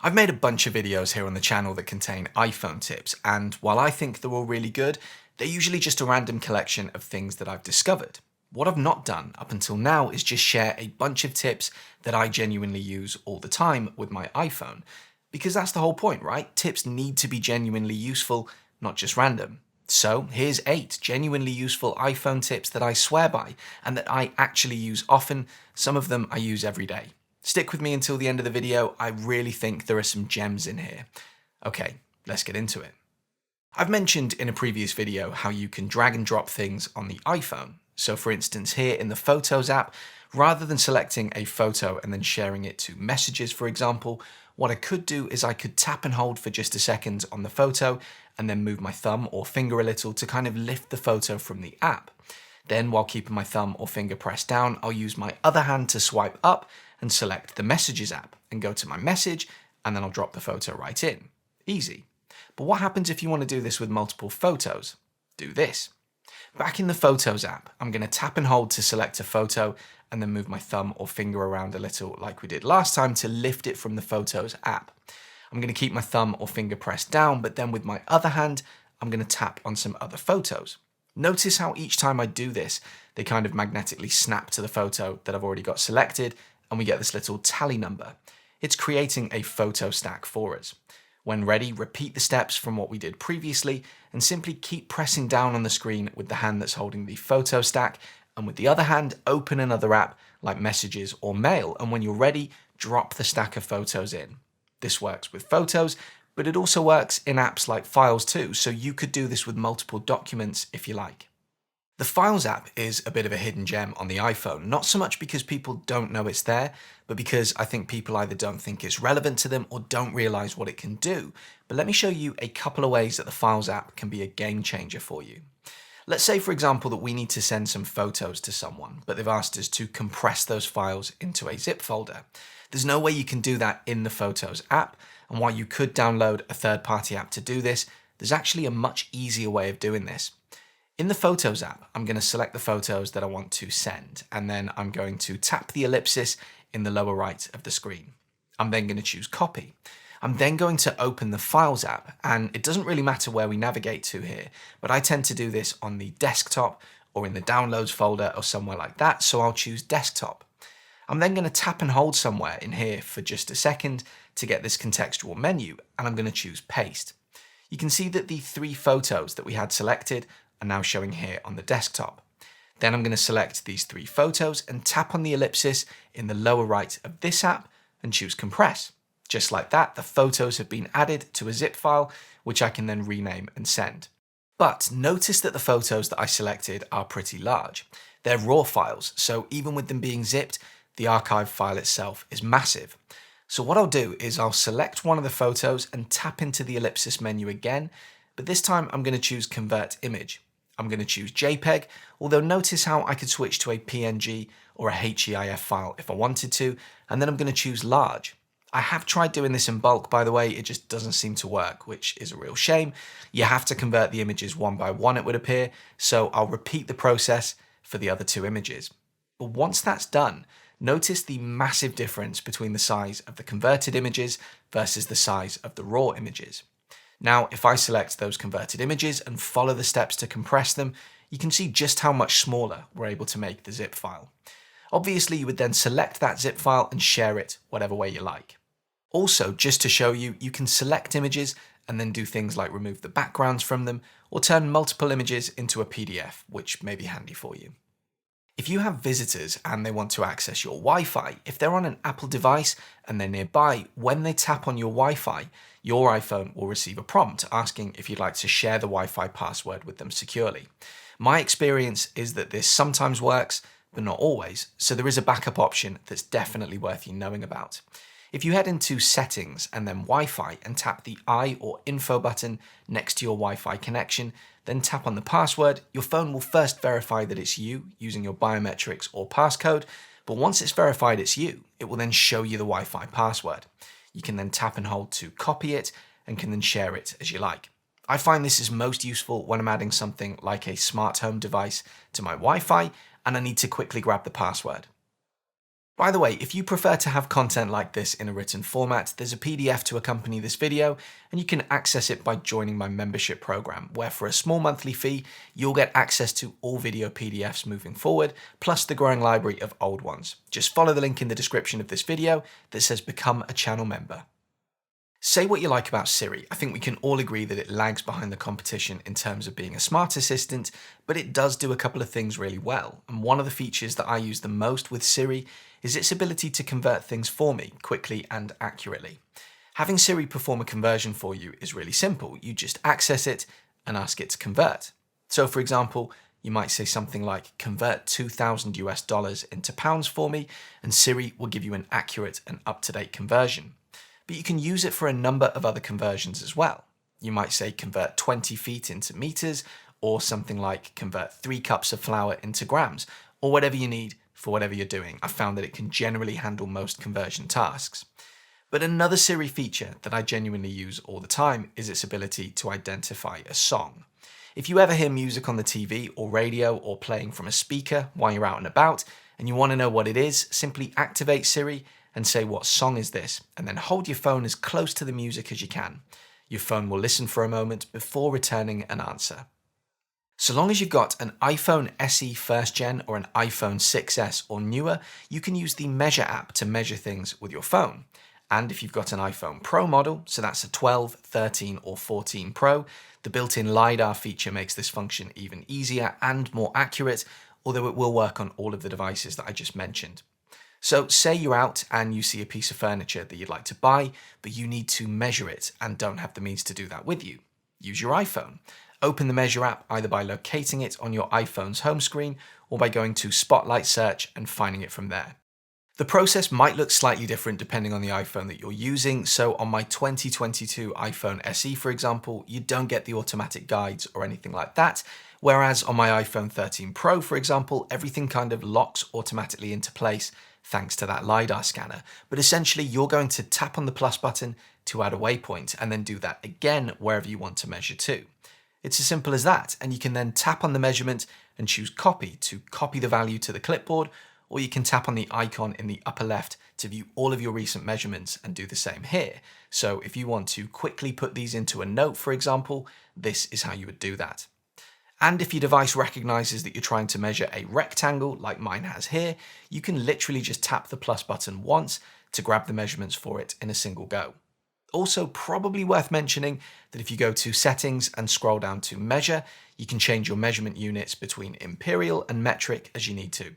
I've made a bunch of videos here on the channel that contain iPhone tips, and while I think they're all really good, they're usually just a random collection of things that I've discovered. What I've not done up until now is just share a bunch of tips that I genuinely use all the time with my iPhone. Because that's the whole point, right? Tips need to be genuinely useful, not just random. So here's 8 genuinely useful iPhone tips that I swear by and that I actually use often. Some of them I use every day. Stick with me until the end of the video. I really think there are some gems in here. Okay, let's get into it. I've mentioned in a previous video how you can drag and drop things on the iPhone. So for instance, here in the Photos app, rather than selecting a photo and then sharing it to Messages, for example, what I could do is I could tap and hold for just a second on the photo and then move my thumb or finger a little to kind of lift the photo from the app. Then, while keeping my thumb or finger pressed down, I'll use my other hand to swipe up and select the Messages app and go to my message, and then I'll drop the photo right in. Easy. But what happens if you want to do this with multiple photos? Do this. Back in the Photos app, I'm going to tap and hold to select a photo and then move my thumb or finger around a little like we did last time to lift it from the Photos app. I'm going to keep my thumb or finger pressed down, but then with my other hand, I'm going to tap on some other photos. Notice how each time I do this, they kind of magnetically snap to the photo that I've already got selected, and we get this little tally number. It's creating a photo stack for us. When ready, repeat the steps from what we did previously and simply keep pressing down on the screen with the hand that's holding the photo stack, and with the other hand, open another app like Messages or Mail, and when you're ready, drop the stack of photos in. This works with photos, but it also works in apps like Files too, so you could do this with multiple documents if you like. The Files app is a bit of a hidden gem on the iPhone, not so much because people don't know it's there, but because I think people either don't think it's relevant to them or don't realize what it can do. But let me show you a couple of ways that the Files app can be a game changer for you. Let's say, for example, that we need to send some photos to someone, but they've asked us to compress those files into a zip folder. There's no way you can do that in the Photos app, and while you could download a third-party app to do this, there's actually a much easier way of doing this. In the Photos app, I'm going to select the photos that I want to send, and then I'm going to tap the ellipsis in the lower right of the screen. I'm then going to choose Copy. I'm then going to open the Files app, and it doesn't really matter where we navigate to here, but I tend to do this on the desktop or in the Downloads folder or somewhere like that, so I'll choose Desktop. I'm then going to tap and hold somewhere in here for just a second to get this contextual menu, and I'm going to choose Paste. You can see that the 3 photos that we had selected are now showing here on the desktop. Then I'm going to select these 3 photos and tap on the ellipsis in the lower right of this app and choose Compress. Just like that, the photos have been added to a zip file, which I can then rename and send. But notice that the photos that I selected are pretty large. They're RAW files, so even with them being zipped, the archive file itself is massive. So what I'll do is I'll select one of the photos and tap into the ellipsis menu again, but this time I'm going to choose Convert Image. I'm going to choose JPEG, although notice how I could switch to a PNG or a HEIF file if I wanted to, and then I'm going to choose Large. I have tried doing this in bulk, by the way, it just doesn't seem to work, which is a real shame. You have to convert the images one by one, it would appear, so I'll repeat the process for the other 2 images. But once that's done, notice the massive difference between the size of the converted images versus the size of the raw images. Now, if I select those converted images and follow the steps to compress them, you can see just how much smaller we're able to make the zip file. Obviously, you would then select that zip file and share it whatever way you like. Also, just to show you, you can select images and then do things like remove the backgrounds from them or turn multiple images into a PDF, which may be handy for you. If you have visitors and they want to access your Wi-Fi, if they're on an Apple device and they're nearby, when they tap on your Wi-Fi, your iPhone will receive a prompt asking if you'd like to share the Wi-Fi password with them securely. My experience is that this sometimes works, but not always, so there is a backup option that's definitely worth you knowing about. If you head into Settings and then Wi-Fi and tap the I or Info button next to your Wi-Fi connection, then tap on the password, your phone will first verify that it's you using your biometrics or passcode, but once it's verified it's you, it will then show you the Wi-Fi password. You can then tap and hold to copy it and can then share it as you like. I find this is most useful when I'm adding something like a smart home device to my Wi-Fi and I need to quickly grab the password. By the way, if you prefer to have content like this in a written format, there's a PDF to accompany this video, and you can access it by joining my membership program, where for a small monthly fee, you'll get access to all video PDFs moving forward, plus the growing library of old ones. Just follow the link in the description of this video that says become a channel member. Say what you like about Siri, I think we can all agree that it lags behind the competition in terms of being a smart assistant, but it does do a couple of things really well. And one of the features that I use the most with Siri is its ability to convert things for me quickly and accurately. Having Siri perform a conversion for you is really simple. You just access it and ask it to convert. So for example, you might say something like, convert 2,000 US dollars into pounds for me, and Siri will give you an accurate and up-to-date conversion. But you can use it for a number of other conversions as well. You might say convert 20 feet into meters, or something like convert 3 cups of flour into grams, or whatever you need for whatever you're doing. I've found that it can generally handle most conversion tasks. But another Siri feature that I genuinely use all the time is its ability to identify a song. If you ever hear music on the TV or radio or playing from a speaker while you're out and about, and you want to know what it is, simply activate Siri and say, what song is this? And then hold your phone as close to the music as you can. Your phone will listen for a moment before returning an answer. So long as you've got an iPhone SE first gen or an iPhone 6s or newer, you can use the Measure app to measure things with your phone. And if you've got an iPhone Pro model, so that's a 12, 13 or 14 Pro, the built-in LiDAR feature makes this function even easier and more accurate, although it will work on all of the devices that I just mentioned. So say you're out and you see a piece of furniture that you'd like to buy, but you need to measure it and don't have the means to do that with you. Use your iPhone. Open the Measure app either by locating it on your iPhone's home screen or by going to Spotlight Search and finding it from there. The process might look slightly different depending on the iPhone that you're using, so on my 2022 iPhone SE, for example, you don't get the automatic guides or anything like that, whereas on my iPhone 13 Pro, for example, everything kind of locks automatically into place thanks to that LiDAR scanner. But essentially, you're going to tap on the plus button to add a waypoint and then do that again wherever you want to measure to. It's as simple as that, and you can then tap on the measurement and choose copy to copy the value to the clipboard, or you can tap on the icon in the upper left to view all of your recent measurements and do the same here. So if you want to quickly put these into a note, for example, this is how you would do that. And if your device recognizes that you're trying to measure a rectangle like mine has here, you can literally just tap the plus button once to grab the measurements for it in a single go. Also, probably worth mentioning that if you go to Settings and scroll down to Measure, you can change your measurement units between imperial and metric as you need to.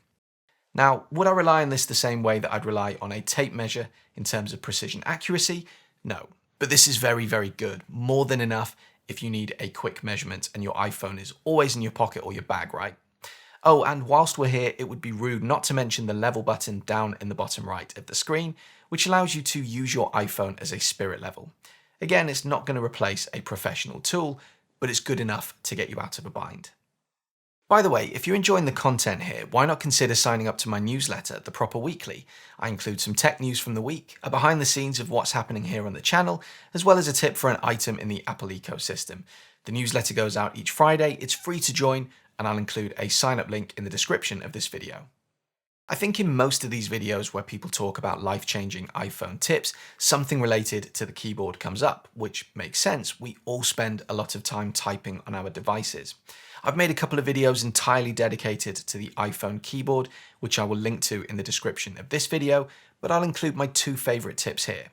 Now, would I rely on this the same way that I'd rely on a tape measure in terms of precision accuracy? No, but this is very, very good. More than enough if you need a quick measurement and your iPhone is always in your pocket or your bag, right? Oh, and whilst we're here, it would be rude not to mention the level button down in the bottom right of the screen, which allows you to use your iPhone as a spirit level. Again, it's not going to replace a professional tool, but it's good enough to get you out of a bind. By the way, if you're enjoying the content here, why not consider signing up to my newsletter, The Proper Weekly? I include some tech news from the week, a behind the scenes of what's happening here on the channel, as well as a tip for an item in the Apple ecosystem. The newsletter goes out each Friday, it's free to join, and I'll include a sign up link in the description of this video. I think in most of these videos where people talk about life-changing iPhone tips, something related to the keyboard comes up, which makes sense. We all spend a lot of time typing on our devices. I've made a couple of videos entirely dedicated to the iPhone keyboard, which I will link to in the description of this video, but I'll include my 2 favorite tips here.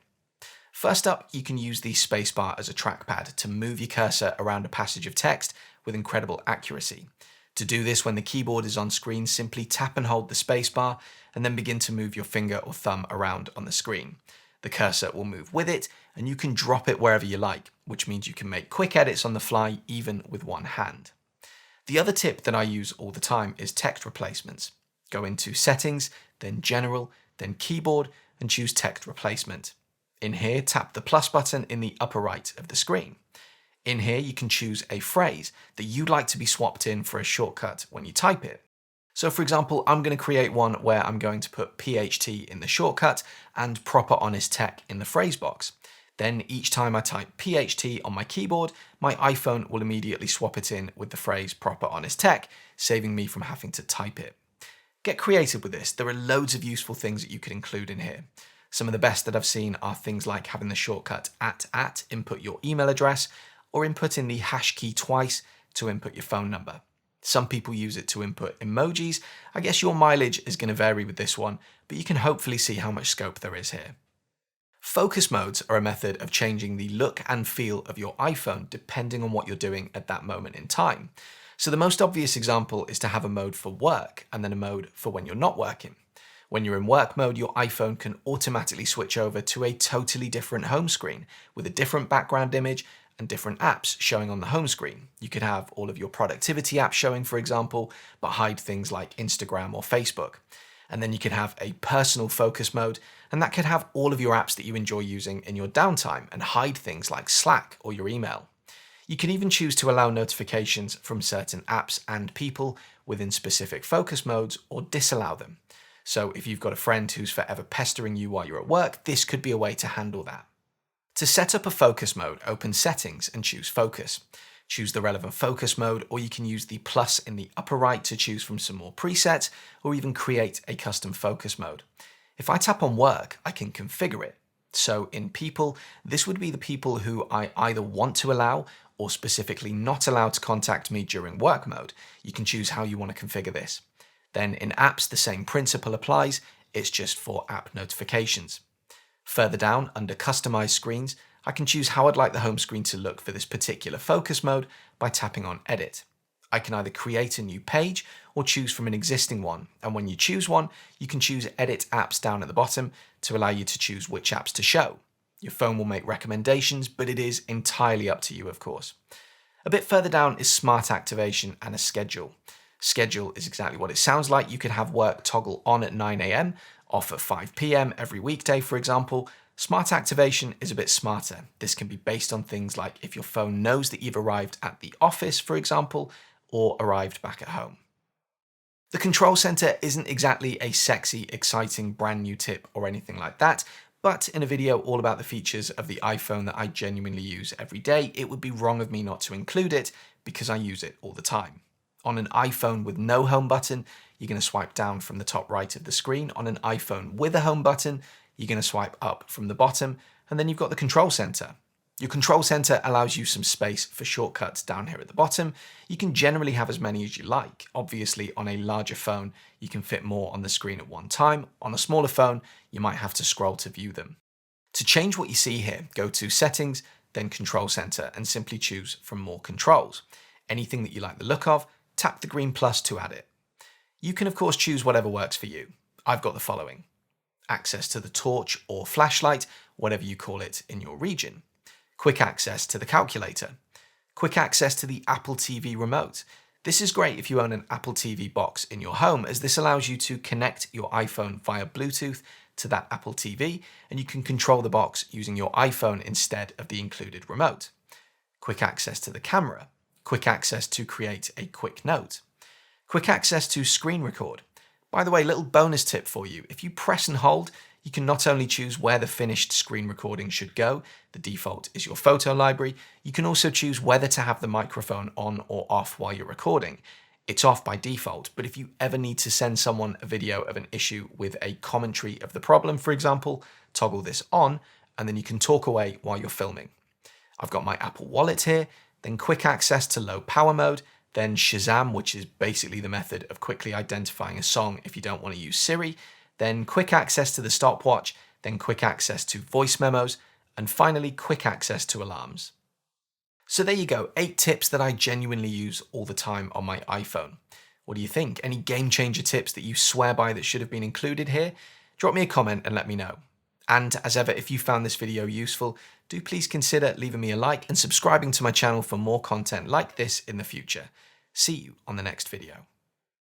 First up, you can use the spacebar as a trackpad to move your cursor around a passage of text with incredible accuracy. To do this when the keyboard is on screen, simply tap and hold the spacebar and then begin to move your finger or thumb around on the screen. The cursor will move with it and you can drop it wherever you like, which means you can make quick edits on the fly even with one hand. The other tip that I use all the time is text replacements. Go into Settings, then General, then Keyboard and choose Text Replacement. In here, tap the plus button in the upper right of the screen. In here, you can choose a phrase that you'd like to be swapped in for a shortcut when you type it. So for example, I'm going to create one where I'm going to put PHT in the shortcut and Proper Honest Tech in the phrase box. Then each time I type PHT on my keyboard, my iPhone will immediately swap it in with the phrase Proper Honest Tech, saving me from having to type it. Get creative with this. There are loads of useful things that you could include in here. Some of the best that I've seen are things like having the shortcut @ input your email address, or input in the hash key twice to input your phone number. Some people use it to input emojis. I guess your mileage is going to vary with this one, but you can hopefully see how much scope there is here. Focus modes are a method of changing the look and feel of your iPhone depending on what you're doing at that moment in time. So the most obvious example is to have a mode for work and then a mode for when you're not working. When you're in work mode, your iPhone can automatically switch over to a totally different home screen with a different background image and different apps showing on the home screen. You could have all of your productivity apps showing, for example, but hide things like Instagram or Facebook. And then you could have a personal focus mode, and that could have all of your apps that you enjoy using in your downtime and hide things like Slack or your email. You can even choose to allow notifications from certain apps and people within specific focus modes or disallow them. So if you've got a friend who's forever pestering you while you're at work, this could be a way to handle that. To set up a focus mode, open Settings and choose Focus. Choose the relevant focus mode, or you can use the plus in the upper right to choose from some more presets, or even create a custom focus mode. If I tap on Work, I can configure it. So in People, this would be the people who I either want to allow or specifically not allow to contact me during work mode. You can choose how you want to configure this. Then in Apps, the same principle applies, it's just for app notifications. Further down, under Customize Screens, I can choose how I'd like the home screen to look for this particular focus mode by tapping on Edit. I can either create a new page or choose from an existing one, and when you choose one, you can choose Edit Apps down at the bottom to allow you to choose which apps to show. Your phone will make recommendations, but it is entirely up to you, of course. A bit further down is Smart Activation and a Schedule. Schedule is exactly what it sounds like. You could have work toggle on at 9 AM, off at 5 PM every weekday, for example. Smart Activation is a bit smarter. This can be based on things like if your phone knows that you've arrived at the office, for example, or arrived back at home. The Control Center isn't exactly a sexy, exciting, brand new tip or anything like that, but in a video all about the features of the iPhone that I genuinely use every day, it would be wrong of me not to include it because I use it all the time. On an iPhone with no home button, you're going to swipe down from the top right of the screen. On an iPhone with a home button, you're going to swipe up from the bottom, and then you've got the Control Center. Your Control Center allows you some space for shortcuts down here at the bottom. You can generally have as many as you like. Obviously, on a larger phone, you can fit more on the screen at one time. On a smaller phone, you might have to scroll to view them. To change what you see here, go to Settings, then Control Center, and simply choose from More Controls. Anything that you like the look of, tap the green plus to add it. You can of course choose whatever works for you. I've got the following: access to the torch or flashlight, whatever you call it in your region. Quick access to the calculator. Quick access to the Apple TV remote. This is great if you own an Apple TV box in your home, as this allows you to connect your iPhone via Bluetooth to that Apple TV, and you can control the box using your iPhone instead of the included remote. Quick access to the camera. Quick access to create a quick note. Quick access to screen record. By the way, little bonus tip for you. If you press and hold, you can not only choose where the finished screen recording should go, the default is your photo library, you can also choose whether to have the microphone on or off while you're recording. It's off by default, but if you ever need to send someone a video of an issue with a commentary of the problem, for example, toggle this on, and then you can talk away while you're filming. I've got my Apple Wallet here, then quick access to low power mode, then Shazam, which is basically the method of quickly identifying a song if you don't want to use Siri, then quick access to the stopwatch, then quick access to voice memos, and finally quick access to alarms. So there you go, 8 tips that I genuinely use all the time on my iPhone. What do you think? Any game changer tips that you swear by that should have been included here? Drop me a comment and let me know. And as ever, if you found this video useful, do please consider leaving me a like and subscribing to my channel for more content like this in the future. See you on the next video.